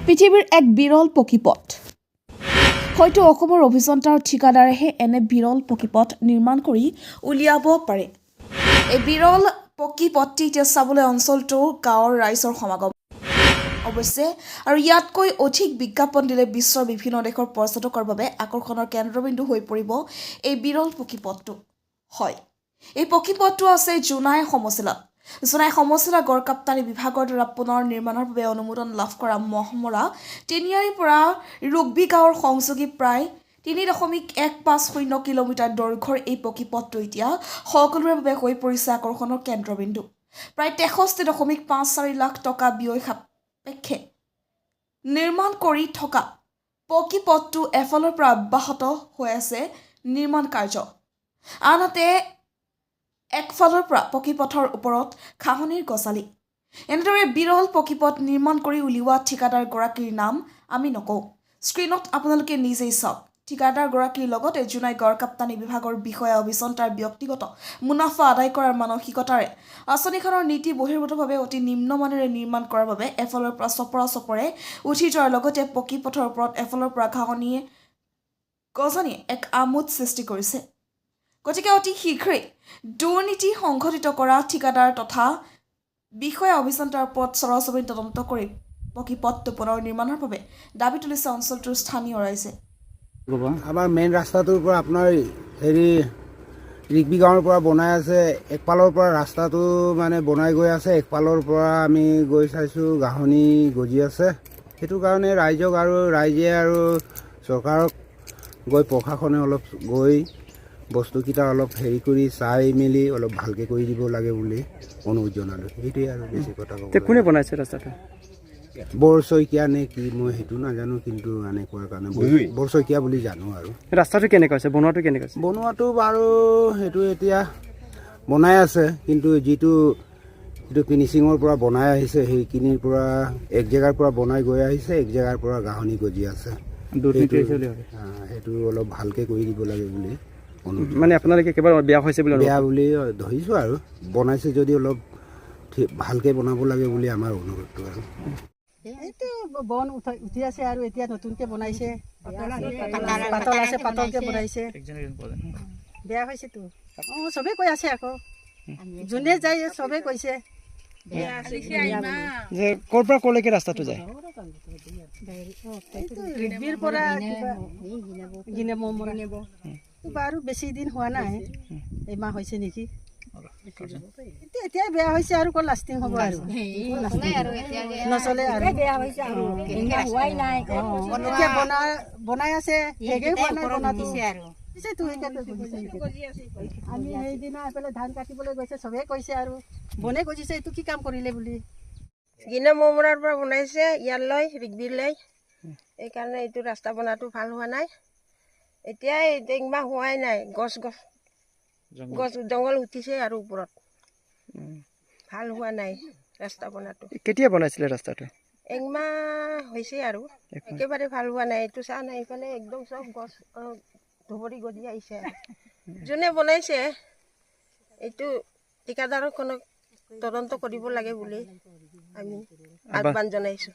পৃথিৱীৰ এক বিৰল পকীপথ হয়তো অসমৰ অভিযন্তা আৰু ঠিকাদাৰেহে এনে বিৰল পকীপথ নিৰ্মাণ কৰি উলিয়াব পাৰে। এই বিৰল পকীপথটি এতিয়া চাবলৈ অঞ্চলটোৰ গাঁৱৰ ৰাইজৰ সমাগম অৱশ্যে আৰু ইয়াতকৈ অধিক বিজ্ঞাপন দিলে বিশ্বৰ বিভিন্ন দেশৰ পৰ্যটকৰ বাবে আকৰ্ষণৰ কেন্দ্ৰবিন্দু হৈ পৰিব এই বিৰল পকীপথটো। হয়, এই পকীপথটো আছে জোনাই সমষ্টিত। জোনাই সমষ্টিৰ গড়কাপ্তানি বিভাগৰ দ্বাৰা পুনৰ নিৰ্মাণৰ বাবে অনুমোদন লাভ কৰা মহমৰা তিনিআলিৰ পৰা ৰুকবি গাঁৱৰ সংযোগী প্ৰায় 3.150 কিলোমিটাৰ দৈৰ্ঘ্যৰ এই পকীপথটো এতিয়া সকলোৰে বাবে হৈ পৰিছে আকৰ্ষণৰ কেন্দ্ৰবিন্দু। প্ৰায় 63.54 লাখ টকা ব্যয় সাপেক্ষে নিৰ্মাণ কৰি থকা পকীপথটো এফালৰ পৰা অব্যাহত হৈ আছে নিৰ্মাণ কাৰ্য, আনহাতে একফালৰ পৰা পকীপথৰ ওপৰত ঘাঁহনিৰ গছালি। এনেদৰে বিৰল পকীপথ নিৰ্মাণ কৰি উলিওৱা ঠিকাদাৰগৰাকীৰ নাম আমি নকওঁ, স্ক্ৰীণত আপোনালোকে নিজেই চাওক। ঠিকাদাৰগৰাকীৰ লগতে জোনাই গড়কাপ্তানি বিভাগৰ বিষয়া অভিযন্তাৰ ব্যক্তিগত মুনাফা আদায় কৰাৰ মানসিকতাৰে আঁচনিখনৰ নীতি বহিৰ্ভূতভাৱে অতি নিম্নমানেৰে নিৰ্মাণ কৰাৰ বাবে এফালৰ পৰা চপৰা চপৰে উঠি যোৱাৰ লগতে পকীপথৰ ওপৰত এফালৰ পৰা ঘাঁহনিয়ে গজনিয়ে এক আমোদ সৃষ্টি কৰিছে। গতিকে অতি শীঘ্ৰেই দুৰ্নীতি সংঘটিত কৰা ঠিকাদাৰ তথা বিষয়া অভিযন্তাৰ ওপৰত চৰজমিন তদন্ত কৰি পকীপথটো পুনৰ নিৰ্মাণৰ বাবে দাবী তুলিছে অঞ্চলটোৰ স্থানীয় ৰাইজে। আমাৰ মেইন ৰাস্তাটোৰ পৰা আপোনাৰ ৰিকবি গাঁৱৰ পৰা বনাই আছে, একপালৰ পৰা ৰাস্তাটো মানে বনাই গৈ আছে, একপালৰ পৰা আমি গৈ চাইছোঁ ঘাঁহনি গজি আছে। সেইটো কাৰণে ৰাইজে আৰু চৰকাৰক গৈ প্ৰশাসনে অলপ গৈ বস্তুকেইটা অলপ হেৰি কৰি চাই মেলি অলপ ভালকৈ কৰি দিব লাগে বুলি অনুৰোধ জনালোঁ। সেইটোৱে আৰু বেছি কথা ক'ব। কোনে বনাইছে ৰাস্তাটো? বৰশইকীয়া নে কি মই সেইটো নাজানো, কিন্তু এনেকুৱা কাৰণে বৰশইকীয়া বুলি জানো। আৰু ৰাস্তাটো কেনেকুৱা হৈছে, বনোৱাটো কেনেকুৱা হৈছে? বনোৱাটো বাৰু সেইটো এতিয়া বনাই আছে, কিন্তু যিটো ফিনিচিঙৰ পৰা বনাই আহিছে সেইখিনিৰ পৰা এক জেগাৰ পৰা বনাই গৈ আহিছে, এক জেগাৰ পৰা ঘাঁহনি গজি আছে। সেইটো অলপ ভালকৈ কৰি দিব লাগে বুলি মানে আপোনালোকে একেবাৰে বেয়া হৈছে বুলি ধৰিছোঁ। আৰু বনাইছে যদি অলপ ভালকৈ বনাব লাগে বুলি আমাৰ অনুৰোধটো। আৰু এইটো বন উঠি আছে আৰু এতিয়া নতুনকৈ বনাইছে, পাতল আছে, পাতলকৈ বনাইছে, বেয়া হৈছেতো। চবেই কৈ আছে, আকৌ যোনে যায় চবেই কৈছে। ক'ৰ পৰা ক'লৈকে ৰাস্তাটো যায়? ৰিকবিৰ পৰা গিনেমৰা বাৰু বেছি দিন হোৱা নাই, এমাহ হৈছে নেকি। এতিয়াই বেয়া হৈছে আৰু ক'ত লাষ্টিং হ'ব, আৰু নচলে আৰু এতিয়া বনাই আছে, আমি সেইদিনা এইফালে ধান কাটিবলৈ গৈছে, চবেই কৈছে আৰু বনে গজিছে, এইটো কি কাম কৰিলে বুলি। গিনেমৰাৰ পৰা বনাইছে ইয়ালৈ ৰিকবিলৈ, সেইকাৰণে এইটো ৰাস্তা বনাটো ভাল হোৱা নাই। এতিয়া একমাহ হোৱাই নাই, গছ জংঘল উঠিছে আৰু ওপৰত ভাল হোৱা নাই ৰাস্তা বনাটো। কেতিয়া বনাইছিলে ৰাস্তাটো? একমাহ হৈছে আৰু একেবাৰে ভাল হোৱা নাই। এইটো চা নাই, এইফালে একদম চব গছ ধুবৰি গজি আহিছে। যোনে বনাইছে এইটো ঠিকাদাৰখনক তদন্ত কৰিব লাগে বুলি আমি আহ্বান জনাইছোঁ।